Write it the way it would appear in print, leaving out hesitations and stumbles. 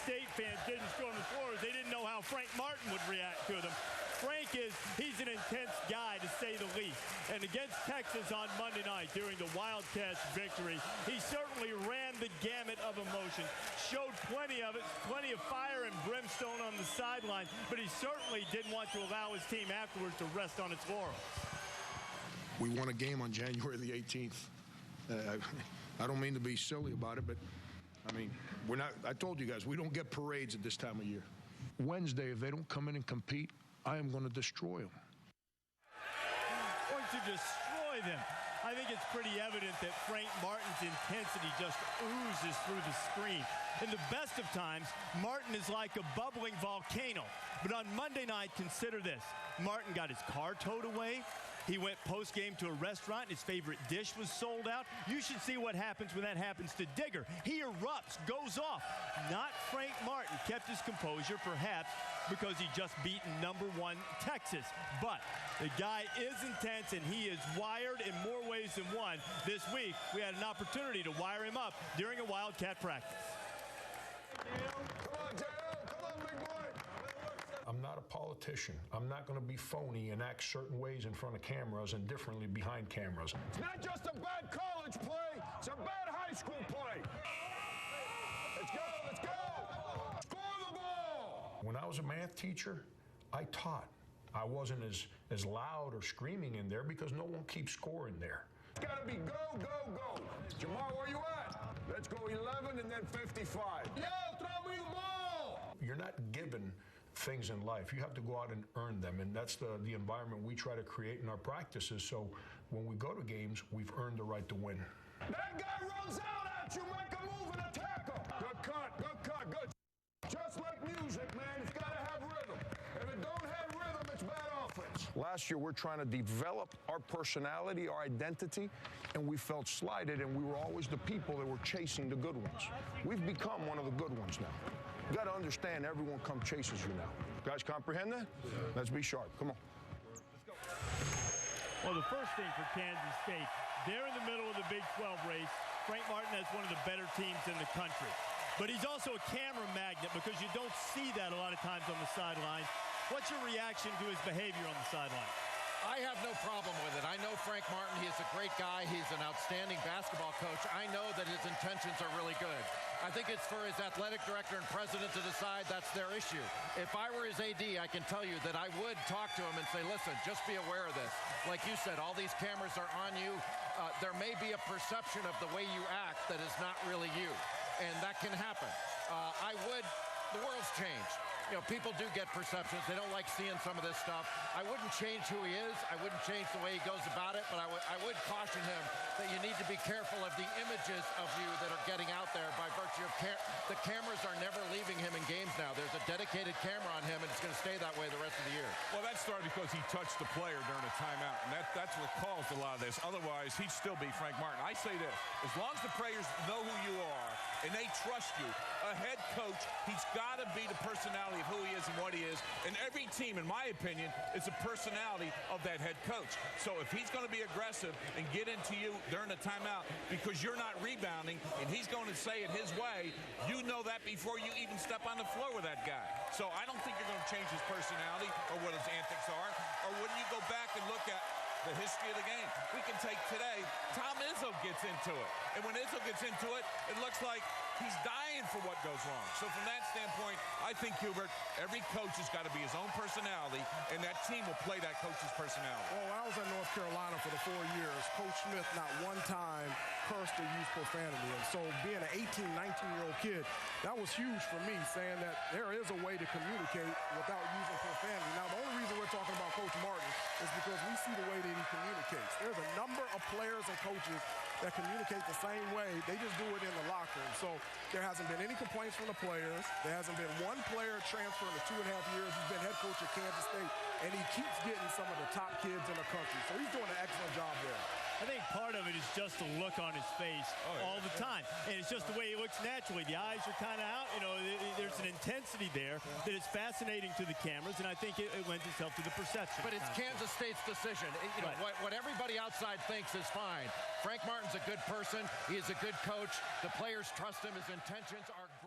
State fans didn't storm the floors. They didn't know how Frank Martin would react to them. He's an intense guy, to say the least. And against Texas on Monday night during the Wildcats victory, he certainly ran the gamut of emotion, showed plenty of it, plenty of fire and brimstone on the sideline, but he certainly didn't want to allow his team afterwards to rest on its laurels. We won a game on January the 18th. I don't mean to be silly about it, but I mean, I told you guys, we don't get parades at this time of year. Wednesday, if they don't come in and compete, I am going to destroy them. Going to destroy them. I think it's pretty evident that Frank Martin's intensity just oozes through the screen. In the best of times, Martin is like a bubbling volcano. But on Monday night, consider this. Martin got his car towed away. He went post-game to a restaurant, and his favorite dish was sold out. You should see what happens when that happens to Digger. He erupts, goes off. Not Frank Martin. Kept his composure, perhaps because he just beaten #1 Texas. But the guy is intense, and he is wired in more ways than one. This week, we had an opportunity to wire him up during a Wildcat practice. Come on, J.O. Come on, big boy. I'm not a politician. I'm not going to be phony and act certain ways in front of cameras and differently behind cameras. It's not just a bad college play. It's a bad high school play. Let's go. Let's go. Score the ball. When I was a math teacher, I taught. I wasn't as loud or screaming in there because no one keeps score in there. It's got to be go, go, go. Jamal, where you at? Let's go 11 and then 55. Yo, throw me the ball. You're not given things in life. You have to go out and earn them, and that's the environment we try to create in our practices. So when we go to games, we've earned the right to win. That guy runs out at you, make a move and attack him. Good cut, good. Just like music, man, it's got to have rhythm. If it don't have rhythm, it's bad offense. Last year, we're trying to develop our personality, our identity, and we felt slighted, and we were always the people that were chasing the good ones. We've become one of the good ones now. You got to understand, everyone chases you now. Guys comprehend that? Let's be sharp. Come on. Well, the first thing for Kansas State, they're in the middle of the Big 12 race. Frank Martin has one of the better teams in the country. But he's also a camera magnet because you don't see that a lot of times on the sidelines. What's your reaction to his behavior on the sideline? I have no problem with it. I know Frank Martin. He is a great guy. He's an outstanding basketball coach. I know that his intentions are really good. I think it's for his athletic director and president to decide. That's their issue. If I were his AD, I can tell you that I would talk to him and say, listen, just be aware of this. Like you said, all these cameras are on you. There may be a perception of the way you act that is not really you, and that can happen. The world's changed. You know, people do get perceptions. They don't like seeing some of this stuff. I wouldn't change who he is. I wouldn't change the way he goes about it, but I would caution him that you need to be careful of the images of you that are getting out there by virtue of the cameras are never leaving him in games now. There's a dedicated camera on him, and it's going to stay that way the rest of the year. Well, that started because he touched the player during a timeout, and that's what caused a lot of this. Otherwise, he'd still be Frank Martin. I say this, as long as the players know who you are and they trust you, a head coach, he's got to be the personality of who he is and what he is. And every team, in my opinion, is a personality of that head coach. So if he's going to be aggressive and get into you during the timeout because you're not rebounding and he's going to say it his way, you know that before you even step on the floor with that guy. So I don't think you're going to change his personality or what his antics are. Or when you go back and look at the history of the game, we can take today, Tom Izzo gets into it. And when Izzo gets into it, it looks like he's dying for what goes wrong. So from that standpoint, I think, Hubert, every coach has got to be his own personality, and that team will play that coach's personality. Well, when I was in North Carolina for the 4 years, Coach Smith not one time cursed or used profanity. And so being an 18, 19-year-old kid, that was huge for me, saying that there is a way to communicate without using profanity. Now, the only reason we're talking about Coach Martin is because we see the way that he communicates. There's a number of players and coaches that communicate the same way. They just do it in the locker room. So there hasn't been any complaints from the players. There hasn't been one player transfer in the 2.5 years he's been head coach at Kansas State, and he keeps getting some of the top kids in the country. So he's doing an excellent job there. I think part of it is just the look on his face all the time. And it's just the way he looks naturally. The eyes are kind of out. You know, there's an intensity there that is fascinating to the cameras, and I think it lends itself to the perception. But it's Kansas State's decision. You know, what everybody outside thinks is fine. Frank Martin's a good person. He is a good coach. The players trust him. His intentions are great.